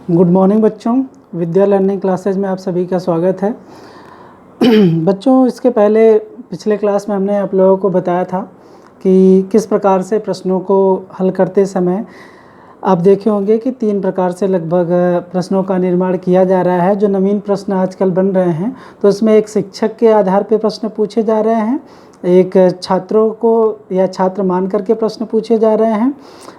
Good morning बच्चों, विद्या learning classes में आप सभी का स्वागत है। बच्चों, इसके पहले पिछले क्लास में हमने आप लोगों को बताया था कि किस प्रकार से प्रश्नों को हल करते समय आप देखे होंगे कि 3 प्रकार से लगभग प्रश्नों का निर्माण किया जा रहा है। जो नवीन प्रश्न आजकल बन रहे हैं तो इसमें एक शिक्षक के आधार पर प्रश्न पूछे जा रहे हैं, एक छात्रों को या छात्र मान करके प्रश्न पूछे जा रहे हैं,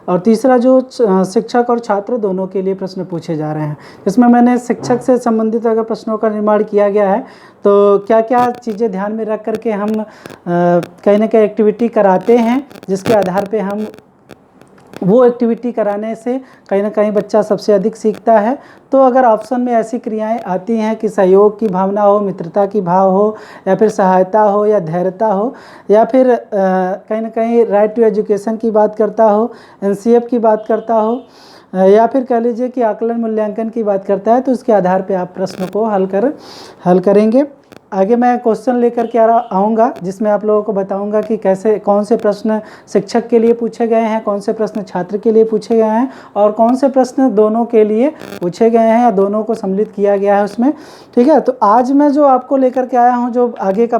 और तीसरा जो शिक्षक और छात्र दोनों के लिए प्रश्न पूछे जा रहे हैं। इसमें मैंने शिक्षक से संबंधित अगर प्रश्नों का निर्माण किया गया है तो क्या क्या चीज़ें ध्यान में रख करके हम कहीं ना कहीं एक्टिविटी कराते हैं, जिसके आधार पे हम वो एक्टिविटी कराने से कहीं ना कहीं बच्चा सबसे अधिक सीखता है। तो अगर ऑप्शन में ऐसी क्रियाएं आती हैं कि सहयोग की भावना हो, मित्रता की भाव हो, या फिर सहायता हो, या धैर्यता हो, या फिर कहीं ना कहीं राइट टू एजुकेशन की बात करता हो, एनसीएफ की बात करता हो, या फिर कह लीजिए कि आकलन मूल्यांकन की बात करता है, तो उसके आधार पे आप प्रश्न को हल करेंगे। आगे मैं क्वेश्चन लेकर के आऊँगा, जिसमें आप लोगों को बताऊंगा कि कैसे कौन से प्रश्न शिक्षक के लिए पूछे गए हैं, कौन से प्रश्न छात्र के लिए पूछे गए हैं, और कौन से प्रश्न दोनों के लिए पूछे गए हैं या दोनों को सम्मिलित किया गया है उसमें। ठीक है, तो आज मैं जो आपको लेकर के आया हूँ, जो आगे का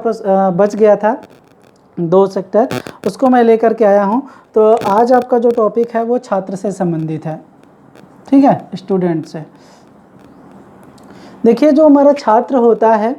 बच गया था 2 सेक्टर, उसको मैं लेकर के आया हूँ। तो आज आपका जो टॉपिक है वो छात्र से संबंधित है। ठीक है, स्टूडेंट से। देखिए, जो हमारा छात्र होता है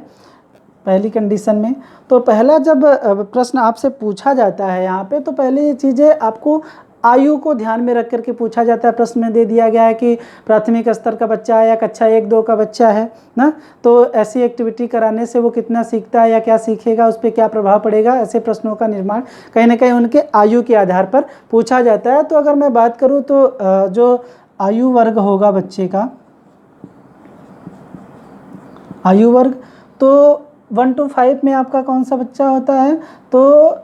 पहली कंडीशन में, तो पहला जब प्रश्न आपसे पूछा जाता है यहाँ पे, तो पहले ये चीज़ें आपको आयु को ध्यान में रख करके पूछा जाता है। प्रश्न में दे दिया गया है कि प्राथमिक स्तर का बच्चा है या कक्षा 1-2 का बच्चा है ना, तो ऐसी एक्टिविटी कराने से वो कितना सीखता है या क्या सीखेगा, उस पर क्या प्रभाव पड़ेगा, ऐसे प्रश्नों का निर्माण कहीं ना कहीं उनके आयु के आधार पर पूछा जाता है। तो अगर मैं बात करूँ तो जो आयु वर्ग होगा बच्चे का, आयु वर्ग, तो 1 to 5 में आपका कौन सा बच्चा होता है, तो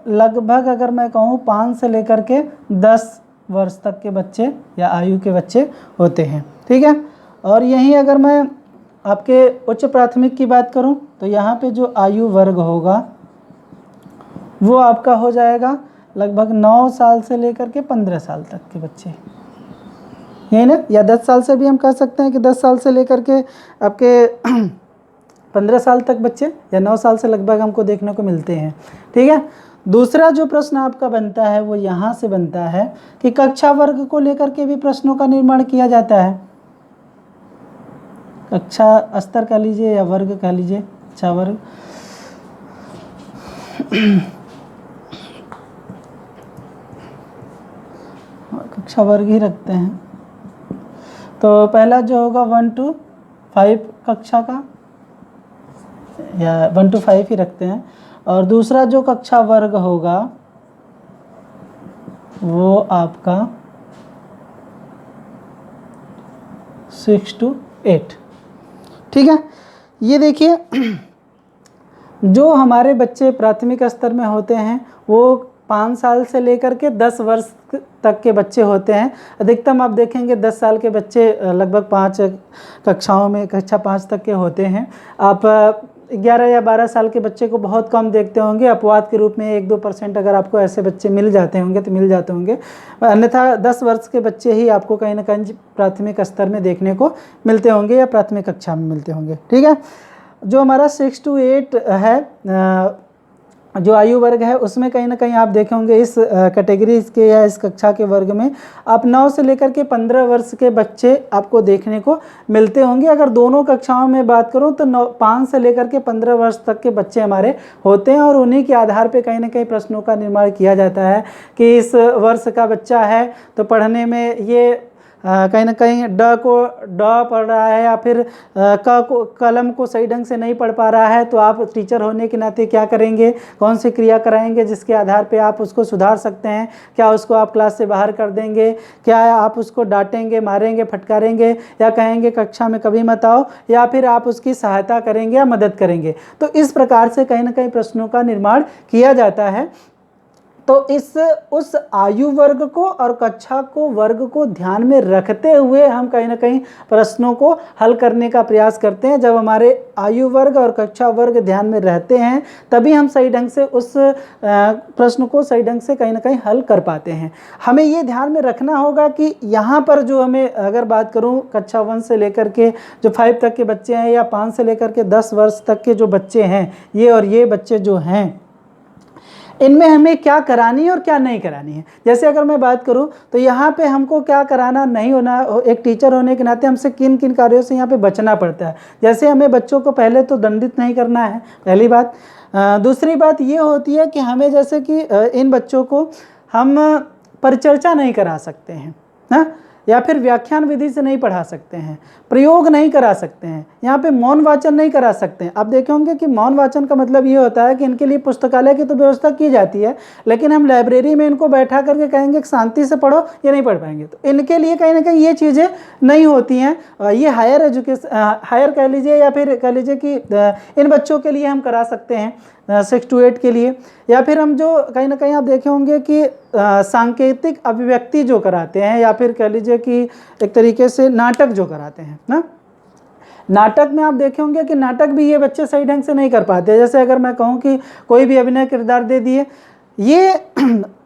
लगभग अगर मैं कहूँ 5 से लेकर के 10 वर्ष तक के बच्चे या आयु के बच्चे होते हैं। ठीक है, और यहीं अगर मैं आपके उच्च प्राथमिक की बात करूँ तो यहाँ पे जो आयु वर्ग होगा वो आपका हो जाएगा लगभग 9 साल से लेकर के 15 साल तक के बच्चे, यही ना, या 10 साल से भी हम कह सकते हैं कि 10 साल से लेकर के आपके 15 साल तक बच्चे, या 9 साल से लगभग हमको देखने को मिलते हैं। ठीक है, दूसरा जो प्रश्न आपका बनता है वो यहाँ से बनता है कि कक्षा वर्ग को लेकर के भी प्रश्नों का निर्माण किया जाता है। कक्षा स्तर कह लीजिए या वर्ग कह लीजिए, कक्षा वर्ग। कक्षा वर्ग ही रखते हैं। तो पहला जो होगा 1 to 5 कक्षा का, या 1 to 5 ही रखते हैं, और दूसरा जो कक्षा वर्ग होगा वो आपका 6 to 8। ठीक है, ये देखिए जो हमारे बच्चे प्राथमिक स्तर में होते हैं वो 5 साल से लेकर के 10 वर्ष तक के बच्चे होते हैं। अधिकतम आप देखेंगे 10 साल के बच्चे लगभग 5 कक्षाओं में, कक्षा 5 तक के होते हैं। आप 11 या 12 साल के बच्चे को बहुत कम देखते होंगे, अपवाद के रूप में 1-2% अगर आपको ऐसे बच्चे मिल जाते होंगे तो मिल जाते होंगे, अन्यथा 10 वर्ष के बच्चे ही आपको कहीं ना कहीं प्राथमिक स्तर में देखने को मिलते होंगे या प्राथमिक कक्षा में मिलते होंगे। ठीक है, जो हमारा 6 to 8 है, जो आयु वर्ग है, उसमें कहीं ना कहीं आप देखे होंगे इस कैटेगरी के या इस कक्षा के वर्ग में आप 9 से लेकर के 15 वर्ष के बच्चे आपको देखने को मिलते होंगे। अगर दोनों कक्षाओं में बात करूं तो 5 से लेकर के 15 वर्ष तक के बच्चे हमारे होते हैं, और उन्हीं के आधार पे कहीं ना कहीं प्रश्नों का निर्माण किया जाता है कि इस वर्ष का बच्चा है तो पढ़ने में ये कहीं ना कहीं ड पढ़ रहा है, या फिर कलम को सही ढंग से नहीं पढ़ पा रहा है, तो आप टीचर होने के नाते क्या करेंगे, कौन सी क्रिया कराएंगे जिसके आधार पे आप उसको सुधार सकते हैं। क्या उसको आप क्लास से बाहर कर देंगे, क्या आप उसको डांटेंगे, मारेंगे, फटकारेंगे, या कहेंगे कक्षा में कभी मत आओ, या फिर आप उसकी सहायता करेंगे या मदद करेंगे। तो इस प्रकार से कहीं ना कहीं प्रश्नों का निर्माण किया जाता है। तो उस आयु वर्ग को और कक्षा को वर्ग को ध्यान में रखते हुए हम कहीं ना कहीं प्रश्नों को हल करने का प्रयास करते हैं। जब हमारे आयु वर्ग और कक्षा वर्ग ध्यान में रहते हैं तभी हम सही ढंग से उस प्रश्न को सही ढंग से कहीं ना कहीं हल कर पाते हैं। हमें ये ध्यान में रखना होगा कि यहाँ पर जो हमें अगर बात करूँ कक्षा 1 से लेकर के जो 5 तक के बच्चे हैं या 5 से लेकर के 10 वर्ष तक के जो बच्चे हैं, ये और ये बच्चे जो हैं, इनमें हमें क्या करानी है और क्या नहीं करानी है। जैसे अगर मैं बात करूं तो यहाँ पे हमको क्या कराना नहीं होना, एक टीचर होने के नाते हमसे किन किन कार्यों से यहाँ पे बचना पड़ता है। जैसे हमें बच्चों को पहले तो दंडित नहीं करना है, पहली बात। दूसरी बात ये होती है कि हमें जैसे कि इन बच्चों को हम परिचर्चा नहीं करा सकते हैं ना, या फिर व्याख्यान विधि से नहीं पढ़ा सकते हैं, प्रयोग नहीं करा सकते हैं, यहाँ पे मौन वाचन नहीं करा सकते हैं। आप देखे होंगे कि मौन वाचन का मतलब ये होता है कि इनके लिए पुस्तकालय की तो व्यवस्था की जाती है, लेकिन हम लाइब्रेरी में इनको बैठा करके कहेंगे कि शांति से पढ़ो, ये नहीं पढ़ पाएंगे। तो इनके लिए कहीं ना कहीं ये चीज़ें नहीं होती हैं। ये हायर एजुकेशन, हायर कह लीजिए या फिर कह लीजिए कि इन बच्चों के लिए हम करा सकते हैं 6 to 8 के लिए। या फिर हम जो कहीं ना कहीं आप देखे होंगे कि सांकेतिक अभिव्यक्ति जो कराते हैं, या फिर कह लीजिए कि एक तरीके से नाटक जो कराते हैं ना, नाटक में आप देखे होंगे कि नाटक भी ये बच्चे सही ढंग से नहीं कर पाते। जैसे अगर मैं कहूँ कि कोई भी अभिनय किरदार दे दिए, ये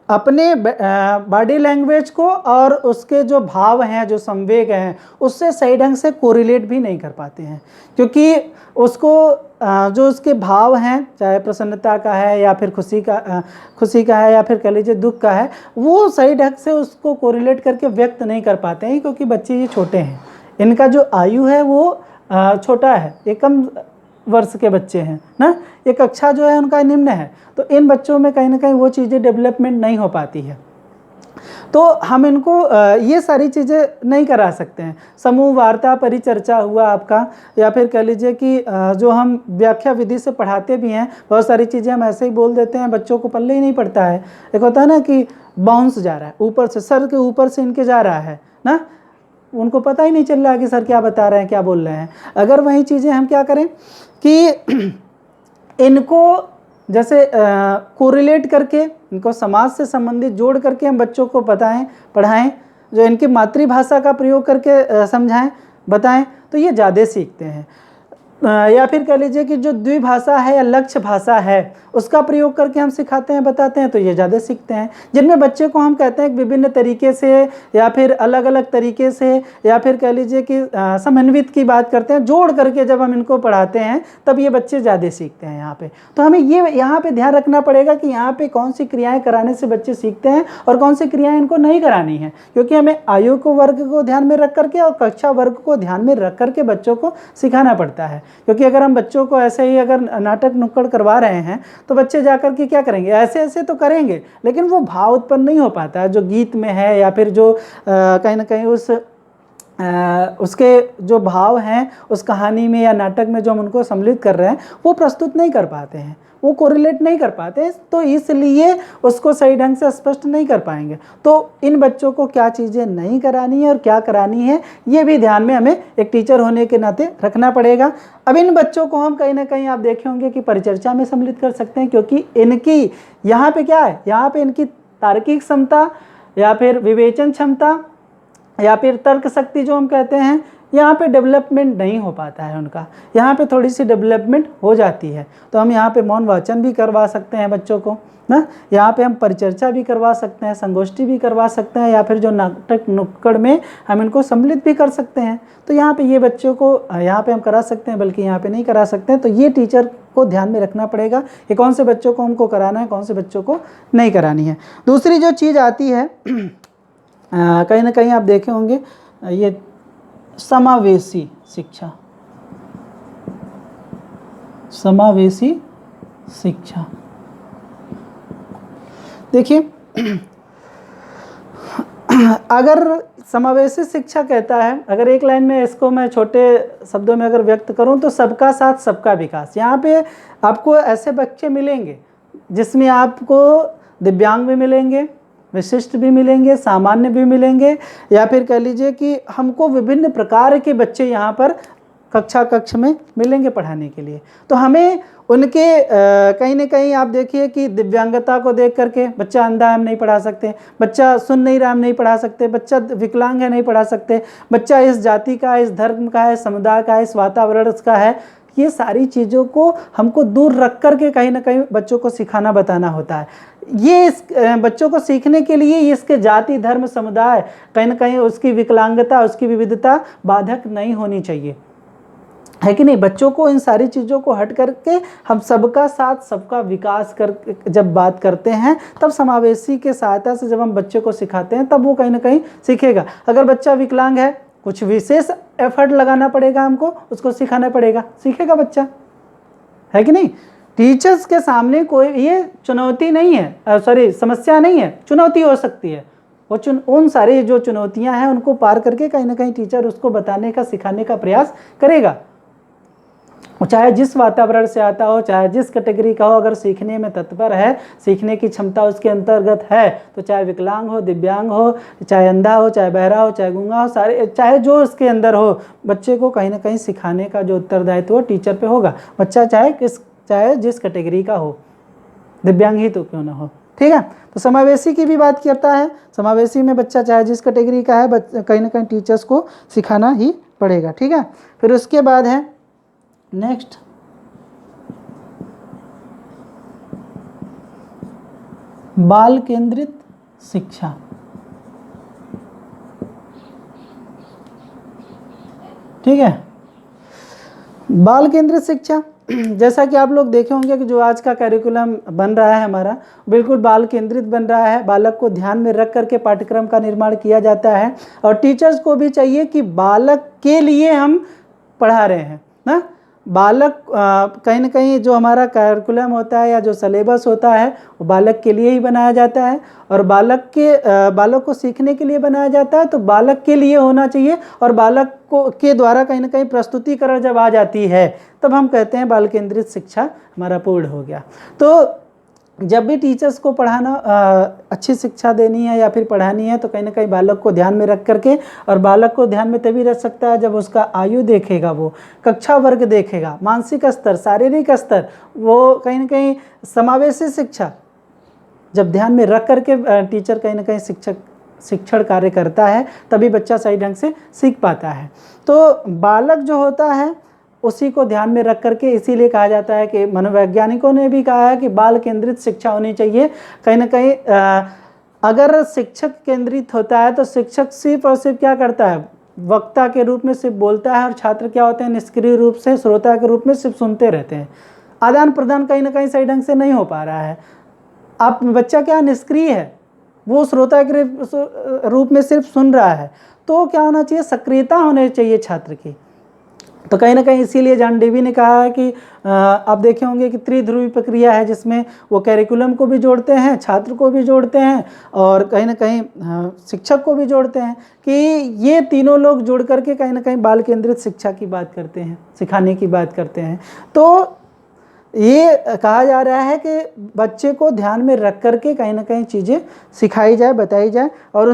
अपने बॉडी लैंग्वेज को और उसके जो भाव हैं, जो संवेग हैं, उससे सही ढंग से कोरिलेट भी नहीं कर पाते हैं, क्योंकि उसको जो उसके भाव हैं, चाहे प्रसन्नता का है या फिर खुशी का है या फिर कह लीजिए दुख का है, वो सही ढंग से उसको कोरिलेट करके व्यक्त नहीं कर पाते हैं, क्योंकि बच्चे ये छोटे हैं, इनका जो आयु है वो छोटा है, ये कम वर्ष के बच्चे हैं ना, ये कक्षा जो है उनका निम्न है। तो इन बच्चों में कहीं ना कहीं वो चीज़ें डेवलपमेंट नहीं हो पाती है, तो हम इनको ये सारी चीज़ें नहीं करा सकते हैं। समूह वार्ता परिचर्चा हुआ आपका, या फिर कह लीजिए कि जो हम व्याख्या विधि से पढ़ाते भी हैं, बहुत सारी चीज़ें हम ऐसे ही बोल देते हैं, बच्चों को पल्ले ही नहीं पड़ता है। एक होता है ना कि बाउंस जा रहा है ऊपर से, सर के ऊपर से इनके जा रहा है ना, उनको पता ही नहीं चल रहा है कि सर क्या बता रहे हैं, क्या बोल रहे हैं। अगर वही चीज़ें हम क्या करें कि इनको जैसे कोरिलेट करके, इनको समाज से संबंधित जोड़ करके हम बच्चों को बताएं, पढ़ाएं, जो इनकी मातृभाषा का प्रयोग करके समझाएं, बताएं, तो ये ज़्यादा सीखते हैं। या फिर कह लीजिए कि जो द्विभाषा है या लक्ष्य भाषा है, उसका प्रयोग करके हम सिखाते हैं, बताते हैं, तो ये ज़्यादा सीखते हैं। जिनमें बच्चे को हम कहते हैं कि विभिन्न तरीके से या फिर अलग अलग तरीके से, या फिर कह लीजिए कि समन्वित की बात करते हैं, जोड़ करके जब हम इनको पढ़ाते हैं तब ये बच्चे ज़्यादा सीखते हैं यहाँ पे। तो हमें ये यहाँ पे ध्यान रखना पड़ेगा कि यहाँ पे कौन सी क्रियाएँ कराने से बच्चे सीखते हैं और कौन सी क्रियाएँ इनको नहीं करानी है, क्योंकि हमें आयु को वर्ग को ध्यान में रख करके और कक्षा वर्ग को ध्यान में रख करके बच्चों को सिखाना पड़ता है। क्योंकि अगर हम बच्चों को ऐसे ही अगर नाटक नुक्कड़ करवा रहे हैं तो बच्चे जाकर के क्या करेंगे, ऐसे ऐसे तो करेंगे, लेकिन वो भाव उत्पन्न नहीं हो पाता है जो गीत में है, या फिर जो कहीं ना कहीं उसके जो भाव हैं उस कहानी में या नाटक में जो हम उनको सम्मिलित कर रहे हैं वो प्रस्तुत नहीं कर पाते हैं, वो कोरिलेट नहीं कर पाते, तो इसलिए उसको सही ढंग से स्पष्ट नहीं कर पाएंगे। तो इन बच्चों को क्या चीज़ें नहीं करानी है और क्या करानी है, ये भी ध्यान में हमें एक टीचर होने के नाते रखना पड़ेगा। अब इन बच्चों को हम कहीं ना कहीं आप देखे होंगे कि परिचर्चा में सम्मिलित कर सकते हैं, क्योंकि इनकी यहाँ पे क्या है, यहाँ पे इनकी तार्किक क्षमता या फिर विवेचन क्षमता या फिर तर्क शक्ति जो हम कहते हैं, यहाँ पे डेवलपमेंट नहीं हो पाता है उनका, यहाँ पे थोड़ी सी डेवलपमेंट हो जाती है। तो हम यहाँ पे मौन वाचन भी करवा सकते हैं बच्चों को ना, यहाँ पे हम परिचर्चा भी करवा सकते हैं, संगोष्ठी भी करवा सकते हैं, या फिर जो नाटक नुक्कड़ में हम इनको सम्मिलित भी कर सकते हैं। तो यहाँ पे ये बच्चों को यहाँ पे हम करा सकते हैं, बल्कि यहाँ पे नहीं करा सकते हैं। तो ये टीचर को ध्यान में रखना पड़ेगा कि कौन से बच्चों को हमको कराना है, कौन से बच्चों को नहीं करानी है। दूसरी जो चीज़ आती है कहीं ना कहीं आप देखे होंगे, ये समावेशी शिक्षा, समावेशी शिक्षा। देखिए अगर समावेशी शिक्षा कहता है, अगर एक लाइन में इसको मैं छोटे शब्दों में अगर व्यक्त करूं तो सबका साथ सबका विकास। यहाँ पे आपको ऐसे बच्चे मिलेंगे जिसमें आपको दिव्यांग भी मिलेंगे, विशिष्ट भी मिलेंगे, सामान्य भी मिलेंगे, या फिर कह लीजिए कि हमको विभिन्न प्रकार के बच्चे यहाँ पर कक्षा कक्ष में मिलेंगे पढ़ाने के लिए। तो हमें उनके कहीं ना कहीं आप देखिए कि दिव्यांगता को देख करके बच्चा अंधा है हम नहीं पढ़ा सकते, बच्चा सुन नहीं रहा हम नहीं पढ़ा सकते, बच्चा विकलांग है नहीं पढ़ा सकते, बच्चा इस जाति का है, इस धर्म का है, समुदाय का है, इस वातावरण का है, ये सारी चीज़ों को हमको दूर रख करके कहीं ना कहीं बच्चों को सिखाना बताना होता है। ये इस बच्चों को सीखने के लिए इसके जाति धर्म समुदाय कहीं ना कहीं उसकी विकलांगता उसकी विविधता बाधक नहीं होनी चाहिए, है कि नहीं। बच्चों को इन सारी चीज़ों को हट करके हम सबका साथ सबका विकास कर जब बात करते हैं तब समावेशी के सहायता से जब हम बच्चे को सिखाते हैं तब वो कहीं ना कहीं सीखेगा। अगर बच्चा विकलांग है कुछ विशेष एफर्ट लगाना पड़ेगा, हमको उसको सिखाना पड़ेगा, सीखेगा बच्चा, है कि नहीं। टीचर्स के सामने कोई ये चुनौती नहीं है, समस्या नहीं है, चुनौती हो सकती है। वो उन सारी जो चुनौतियां हैं उनको पार करके कहीं ना कहीं टीचर उसको बताने का सिखाने का प्रयास करेगा। चाहे जिस वातावरण से आता हो, चाहे जिस कैटेगरी का हो, अगर सीखने में तत्पर है, सीखने की क्षमता उसके अंतर्गत है, तो चाहे विकलांग हो, दिव्यांग हो, चाहे अंधा हो, चाहे बहरा हो, चाहे गूंगा हो, सारे चाहे जो उसके अंदर हो, बच्चे को कहीं ना कहीं सिखाने का जो उत्तरदायित्व वो टीचर पे होगा। बच्चा चाहे जिस कैटेगरी का हो, दिव्यांग ही तो क्यों ना हो, ठीक है। तो समावेशी की भी बात करता है, समावेशी में बच्चा चाहे जिस कैटेगरी का है कहीं ना कहीं टीचर्स को सिखाना ही पड़ेगा, ठीक है। फिर उसके बाद है नेक्स्ट बाल केंद्रित शिक्षा। ठीक है, बाल केंद्रित शिक्षा जैसा कि आप लोग देखे होंगे कि जो आज का कैरिकुलम बन रहा है हमारा बिल्कुल बाल केंद्रित बन रहा है। बालक को ध्यान में रख करके पाठ्यक्रम का निर्माण किया जाता है और टीचर्स को भी चाहिए कि बालक के लिए हम पढ़ा रहे हैं ना। बालक कहीं ना कहीं जो हमारा कैरिकुलम होता है या जो सिलेबस होता है वो बालक के लिए ही बनाया जाता है और बालक को सीखने के लिए बनाया जाता है, तो बालक के लिए होना चाहिए। और बालक को के द्वारा कहीं ना कहीं प्रस्तुतिकरण जब आ जाती है तब हम कहते हैं बाल केंद्रित शिक्षा हमारा पूर्ण हो गया। तो जब भी टीचर्स को पढ़ाना अच्छी शिक्षा देनी है या फिर पढ़ानी है तो कहीं ना कहीं बालक को ध्यान में रख करके, और बालक को ध्यान में तभी रख सकता है जब उसका आयु देखेगा, वो कक्षा वर्ग देखेगा, मानसिक स्तर, शारीरिक स्तर, वो कहीं ना कहीं समावेशी शिक्षा जब ध्यान में रख करके टीचर कहीं ना कहीं शिक्षण कार्य करता है तभी बच्चा सही ढंग से सीख पाता है। तो बालक जो होता है उसी को ध्यान में रख करके इसीलिए कहा जाता है कि मनोवैज्ञानिकों ने भी कहा है कि बाल केंद्रित शिक्षा होनी चाहिए। कहीं ना कहीं अगर शिक्षक केंद्रित होता है तो शिक्षक सिर्फ और सिर्फ क्या करता है, वक्ता के रूप में सिर्फ बोलता है और छात्र क्या होते हैं, निष्क्रिय रूप से श्रोता के रूप में सिर्फ सुनते रहते हैं। आदान प्रदान कहीं ना कहीं सही ढंग से नहीं हो पा रहा है। आप बच्चा क्या निष्क्रिय है, वो श्रोता के रूप में सिर्फ सुन रहा है। तो क्या होना चाहिए, सक्रियता होनी चाहिए छात्र की। तो कहीं ना कहीं इसीलिए जॉन डेवी ने कहा है कि आप देखे होंगे कि त्रिध्रुवी प्रक्रिया है जिसमें वो कैरिकुलम को भी जोड़ते हैं, छात्र को भी जोड़ते हैं और कहीं ना कहीं शिक्षक को भी जोड़ते हैं कि ये तीनों लोग जुड़ करके कहीं ना कहीं बाल केंद्रित शिक्षा की बात करते हैं, सिखाने की बात करते हैं। तो ये कहा जा रहा है कि बच्चे को ध्यान में रख करके कहीं ना कहीं चीज़ें सिखाई जाए, बताई जाए और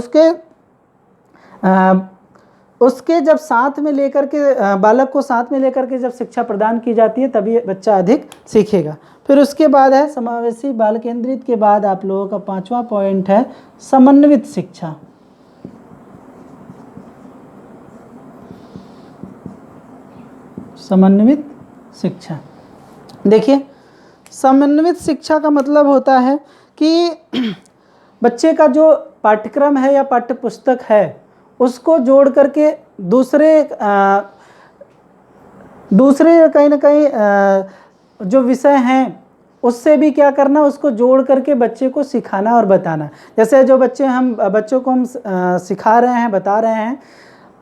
उसके जब साथ में लेकर के बालक को साथ में लेकर के जब शिक्षा प्रदान की जाती है तभी बच्चा अधिक सीखेगा। फिर उसके बाद है समावेशी बाल केंद्रित के बाद आप लोगों का 5वां पॉइंट है समन्वित शिक्षा। समन्वित शिक्षा, देखिए समन्वित शिक्षा का मतलब होता है कि बच्चे का जो पाठ्यक्रम है या पाठ्य पुस्तक है उसको जोड़ करके दूसरे कहीं ना कहीं जो विषय हैं उससे भी क्या करना, उसको जोड़ करके बच्चे को सिखाना और बताना। जैसे जो बच्चों को हम सिखा रहे हैं, बता रहे हैं,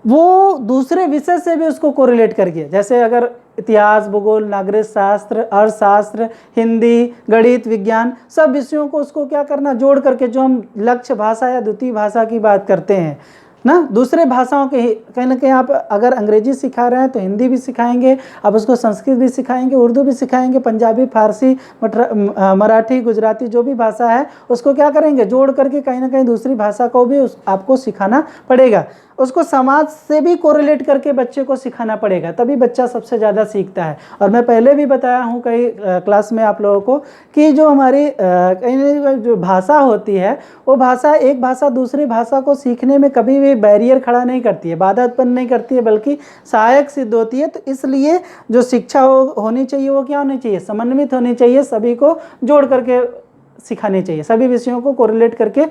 वो दूसरे विषय से भी उसको कोरिलेट करके, जैसे अगर इतिहास, भूगोल, नागरिक शास्त्र, अर्थशास्त्र, हिंदी, गणित, विज्ञान, सब विषयों को उसको क्या करना, जोड़ करके, जो हम लक्ष्य भाषा या द्वितीय भाषा की बात करते हैं ना, दूसरे भाषाओं के कहीं ना कहीं आप अगर अंग्रेजी सिखा रहे हैं तो हिंदी भी सिखाएंगे, आप उसको संस्कृत भी सिखाएंगे, उर्दू भी सिखाएंगे, पंजाबी, फारसी, मराठी, गुजराती, जो भी भाषा है उसको क्या करेंगे, जोड़ करके कहीं ना कहीं दूसरी भाषा को भी आपको सिखाना पड़ेगा। उसको समाज से भी कोरिलेट करके बच्चे को सिखाना पड़ेगा, तभी बच्चा सबसे ज़्यादा सीखता है। और मैं पहले भी बताया हूँ कई क्लास में आप लोगों को कि जो हमारी कहीं जो भाषा होती है, वो भाषा एक भाषा दूसरी भाषा को सीखने में कभी भी बैरियर खड़ा नहीं करती है, बाधा उत्पन्न नहीं करती है, बल्कि सहायक सिद्ध होती है। तो इसलिए जो शिक्षा होनी चाहिए वो क्या होनी चाहिए, समन्वित होनी चाहिए, सभी को जोड़ करके सिखानी चाहिए, सभी विषयों को कोरिलेट करके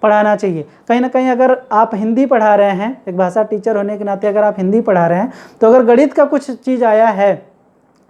पढ़ाना चाहिए। कहीं ना कहीं अगर आप हिंदी पढ़ा रहे हैं, एक भाषा टीचर होने के नाते अगर आप हिंदी पढ़ा रहे हैं, तो अगर गणित का कुछ चीज़ आया है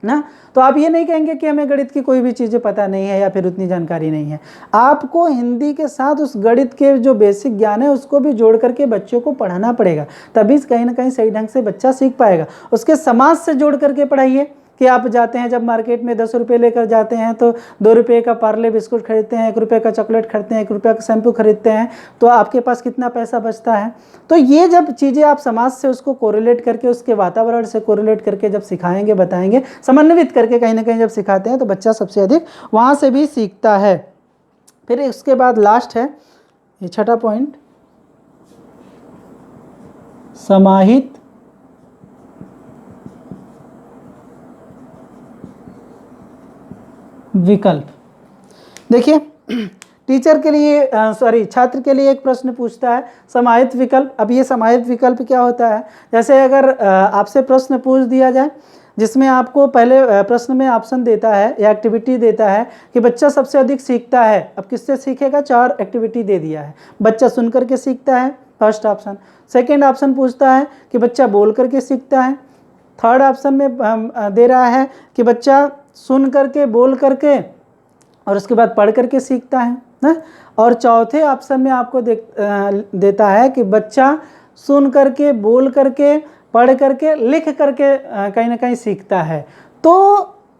ना, तो आप ये नहीं कहेंगे कि हमें गणित की कोई भी चीज़ें पता नहीं है या फिर उतनी जानकारी नहीं है। आपको हिंदी के साथ उस गणित के जो बेसिक ज्ञान है उसको भी जोड़ करके बच्चों को पढ़ाना पड़ेगा, तभी कहीं ना कहीं सही ढंग से बच्चा सीख पाएगा। उसके समाज से जोड़ करके पढ़ाइए कि आप जाते हैं जब मार्केट में 10 रुपये लेकर जाते हैं तो 2 रुपये का पार्ले बिस्कुट खरीदते हैं, 1 रुपये का चॉकलेट खरीदते हैं, 1 रुपये का शैम्पू खरीदते हैं, तो आपके पास कितना पैसा बचता है। तो ये जब चीज़ें आप समाज से उसको कोरिलेट करके, उसके वातावरण से कोरिलेट करके जब सिखाएंगे, बताएंगे, समन्वित करके कहीं ना कहीं जब सिखाते हैं, तो बच्चा सबसे अधिक वहाँ से भी सीखता है। फिर उसके बाद लास्ट है ये छठा पॉइंट, समाहित विकल्प। देखिए टीचर के लिए छात्र के लिए एक प्रश्न पूछता है समाहित विकल्प। अब ये समाहित विकल्प क्या होता है, जैसे अगर आपसे प्रश्न पूछ दिया जाए जिसमें आपको पहले प्रश्न में ऑप्शन देता है या एक्टिविटी देता है कि बच्चा सबसे अधिक सीखता है। अब किससे सीखेगा, 4 एक्टिविटी दे दिया है। बच्चा सुन करके सीखता है, फर्स्ट ऑप्शन। सेकेंड ऑप्शन पूछता है कि बच्चा बोल करके सीखता है। थर्ड ऑप्शन में दे रहा है कि बच्चा सुन करके, बोल करके और उसके बाद पढ़ करके सीखता है ना। और चौथे ऑप्शन में आपको देता है कि बच्चा सुन करके, बोल करके, पढ़ करके, लिख करके कहीं ना कहीं सीखता है। तो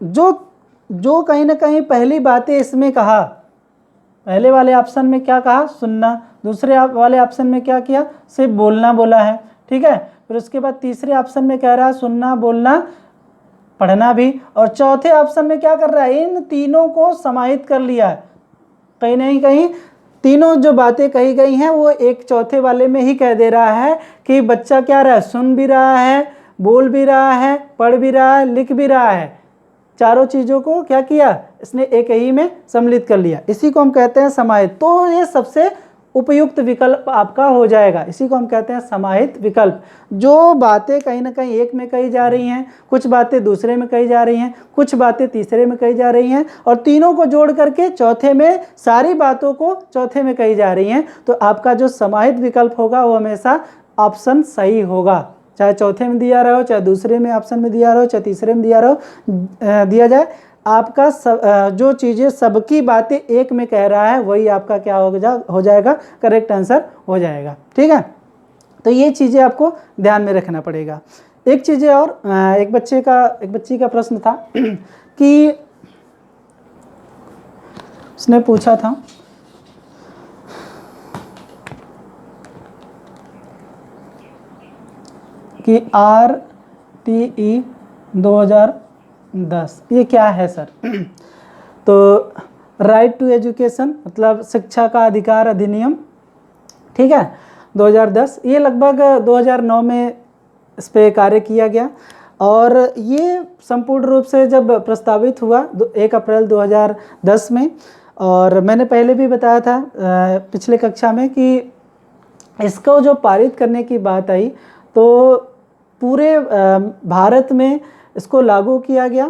जो कहीं ना कहीं पहली बातें इसमें कहा, पहले वाले ऑप्शन में क्या कहा, सुनना, दूसरे वाले ऑप्शन में क्या किया, सिर्फ बोलना बोला है, ठीक है। फिर उसके बाद तीसरे ऑप्शन में कह रहा है सुनना, बोलना, पढ़ना भी, और चौथे ऑप्शन में क्या कर रहा है, इन तीनों को समाहित कर लिया है। कहीं नहीं कहीं तीनों जो बातें कही गई हैं वो एक चौथे वाले में ही कह दे रहा है कि बच्चा क्या रहा है, सुन भी रहा है, बोल भी रहा है, पढ़ भी रहा है, लिख भी रहा है। चारों चीज़ों को क्या किया, इसने एक ही में सम्मिलित कर लिया। इसी को हम कहते हैं समाहित। तो ये सबसे उपयुक्त विकल्प आपका हो जाएगा, इसी को हम कहते हैं समाहित विकल्प। जो बातें कहीं ना कहीं एक में कही जा रही हैं, कुछ बातें दूसरे में कही जा रही हैं, कुछ बातें तीसरे में कही जा रही हैं, और तीनों को जोड़ करके चौथे में, सारी बातों को चौथे में कही जा रही हैं। तो आपका जो समाहित विकल्प होगा वो हमेशा ऑप्शन सही होगा, चाहे चौथे में दिया रहो, चाहे दूसरे में ऑप्शन में दिया रहो, चाहे तीसरे में दिया जाए। आपका जो चीज़ें सबकी बातें एक में कह रहा है वही आपका क्या हो जाएगा, करेक्ट आंसर हो जाएगा, ठीक है। तो ये चीज़ें आपको ध्यान में रखना पड़ेगा। एक चीज़ें और, एक बच्ची का प्रश्न था कि उसने पूछा था कि RTE 2010 ये क्या है सर। तो राइट टू एजुकेशन मतलब शिक्षा का अधिकार अधिनियम, ठीक है, 2010। ये लगभग 2009 में इस पर कार्य किया गया, और ये संपूर्ण रूप से जब प्रस्तावित हुआ 1 अप्रैल 2010 में। और मैंने पहले भी बताया था पिछले कक्षा में कि इसको जो पारित करने की बात आई तो पूरे भारत में इसको लागू किया गया।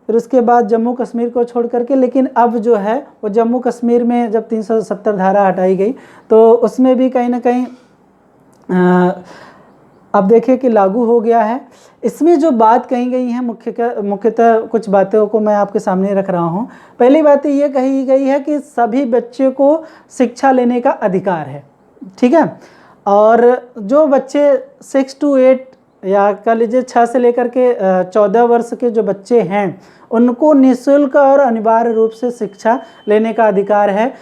फिर उसके बाद जम्मू कश्मीर को छोड़ करके, लेकिन अब जो है वो जम्मू कश्मीर में जब 370 धारा हटाई गई तो उसमें भी कहीं ना कहीं अब देखिए कि लागू हो गया है। इसमें जो बात कही गई है मुख्यतः कुछ बातों को मैं आपके सामने रख रहा हूँ। पहली बात ये कही गई है कि सभी बच्चे को शिक्षा लेने का अधिकार है, ठीक है। और जो बच्चे 6 to 8 या कह लीजिए 6 से लेकर के 14 वर्ष के जो बच्चे हैं उनको निःशुल्क और अनिवार्य रूप से शिक्षा लेने का अधिकार है।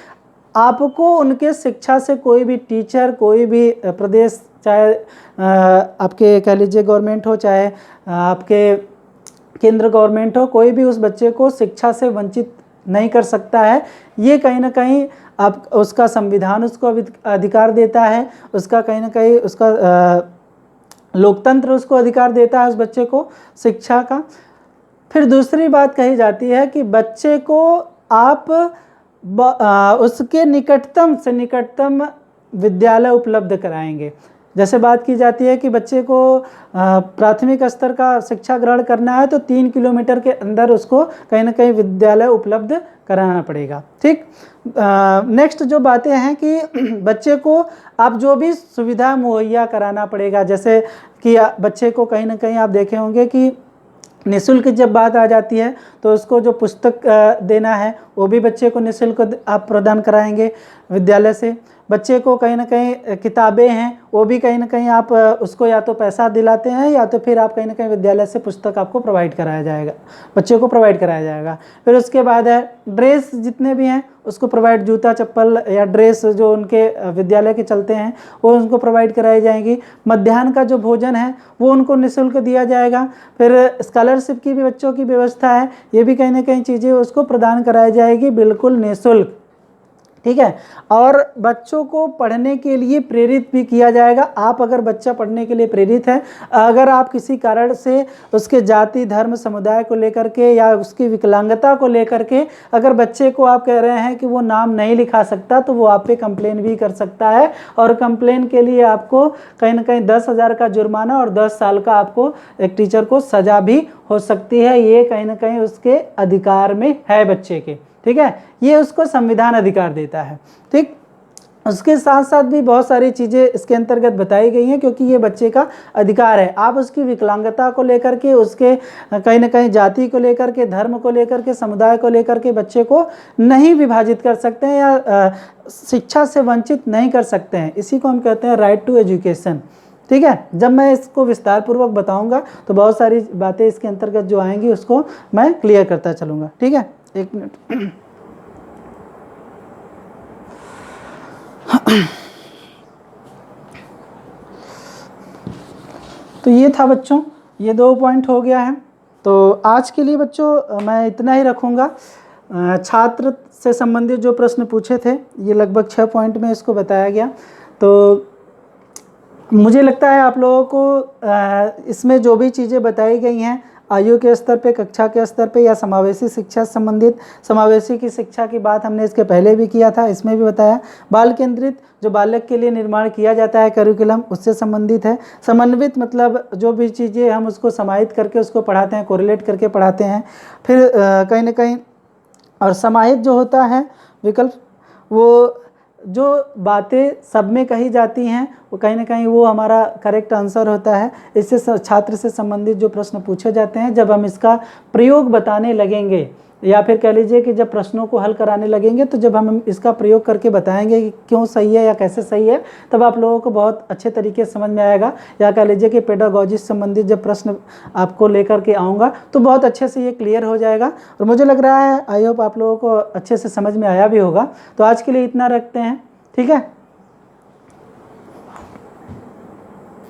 आपको उनके शिक्षा से कोई भी टीचर, कोई भी प्रदेश, चाहे आपके कह लीजिए गवर्नमेंट हो, चाहे आपके केंद्र गवर्नमेंट हो, कोई भी उस बच्चे को शिक्षा से वंचित नहीं कर सकता है। ये कहीं ना कहीं आप उसका संविधान उसको अधिकार देता है, उसका कहीं ना कहीं उसका लोकतंत्र उसको अधिकार देता है उस बच्चे को शिक्षा का। फिर दूसरी बात कही जाती है कि बच्चे को आप उसके निकटतम से निकटतम विद्यालय उपलब्ध कराएंगे। जैसे बात की जाती है कि बच्चे को प्राथमिक स्तर का शिक्षा ग्रहण करना है तो 3 किलोमीटर के अंदर उसको कहीं ना कहीं विद्यालय उपलब्ध कराना पड़ेगा। ठीक, नेक्स्ट जो बातें हैं कि बच्चे को आप जो भी सुविधा मुहैया कराना पड़ेगा, जैसे कि बच्चे को कहीं ना कहीं आप देखे होंगे कि निःशुल्क जब बात आ जाती है तो उसको जो पुस्तक देना है वो भी बच्चे को निःशुल्क आप प्रदान कराएंगे विद्यालय से। बच्चे को कहीं ना कहीं किताबें हैं वो भी कहीं ना कहीं आप उसको या तो पैसा दिलाते हैं या तो फिर आप कहीं ना कहीं विद्यालय से पुस्तक आपको प्रोवाइड कराया जाएगा, बच्चे को प्रोवाइड कराया जाएगा। फिर उसके बाद है ड्रेस, जितने भी हैं उसको प्रोवाइड, जूता चप्पल या ड्रेस जो उनके विद्यालय के चलते हैं वो उनको प्रोवाइड कराई जाएंगी। मध्याह्न का जो भोजन है वो उनको निःशुल्क दिया जाएगा। फिर स्कॉलरशिप की भी बच्चों की व्यवस्था है, ये भी कहीं ना कहीं चीज़ें उसको प्रदान कराई जाएगी बिल्कुल निःशुल्क। ठीक है, और बच्चों को पढ़ने के लिए प्रेरित भी किया जाएगा। आप अगर बच्चा पढ़ने के लिए प्रेरित है, अगर आप किसी कारण से उसके जाति धर्म समुदाय को लेकर के या उसकी विकलांगता को लेकर के अगर बच्चे को आप कह रहे हैं कि वो नाम नहीं लिखा सकता, तो वो आप पे कंप्लेन भी कर सकता है, और कंप्लेन के लिए आपको कहीं ना कहीं 10,000 का जुर्माना और 10 साल का आपको एक टीचर को सज़ा भी हो सकती है। ये कहीं ना कहीं उसके अधिकार में है बच्चे के। ठीक है, ये उसको संविधान अधिकार देता है। ठीक, उसके साथ साथ भी बहुत सारी चीज़ें इसके अंतर्गत बताई गई हैं, क्योंकि ये बच्चे का अधिकार है। आप उसकी विकलांगता को लेकर के, उसके कहीं ना कहीं जाति को लेकर के, धर्म को लेकर के, समुदाय को लेकर के बच्चे को नहीं विभाजित कर सकते हैं या शिक्षा से वंचित नहीं कर सकते हैं। इसी को हम कहते हैं राइट टू एजुकेशन। ठीक है, जब मैं इसको विस्तार पूर्वक बताऊंगा तो बहुत सारी बातें इसके अंतर्गत जो आएंगी उसको मैं क्लियर करता चलूँगा। ठीक है, एक मिनट। तो ये था बच्चों, ये 2 पॉइंट हो गया है। तो आज के लिए बच्चों मैं इतना ही रखूँगा। छात्र से संबंधित जो प्रश्न पूछे थे ये लगभग 6 पॉइंट में इसको बताया गया। तो मुझे लगता है आप लोगों को इसमें जो भी चीज़ें बताई गई हैं आयु के स्तर पे, कक्षा के स्तर पे या समावेशी शिक्षा से संबंधित, समावेशी की शिक्षा की बात हमने इसके पहले भी किया था, इसमें भी बताया। बाल केंद्रित जो बालक के लिए निर्माण किया जाता है करिकुलम, उससे संबंधित है। समन्वित मतलब जो भी चीज़ें हम उसको समाहित करके उसको पढ़ाते हैं, कोरिलेट करके पढ़ाते हैं। फिर कहीं ना कहीं और समाहित जो होता है विकल्प, वो जो बातें सब में कही जाती हैं वो कहीं ना कहीं वो हमारा करेक्ट आंसर होता है। इससे छात्र से संबंधित जो प्रश्न पूछे जाते हैं, जब हम इसका प्रयोग बताने लगेंगे या फिर कह लीजिए कि जब प्रश्नों को हल कराने लगेंगे, तो जब हम इसका प्रयोग करके बताएंगे कि क्यों सही है या कैसे सही है, तब आप लोगों को बहुत अच्छे तरीके से समझ में आएगा। या कह लीजिए कि पेडागॉजी से संबंधित जब प्रश्न आपको लेकर के आऊँगा तो बहुत अच्छे से ये क्लियर हो जाएगा। और मुझे लग रहा है, आई होप आप लोगों को अच्छे से समझ में आया भी होगा। तो आज के लिए इतना रखते हैं। ठीक है।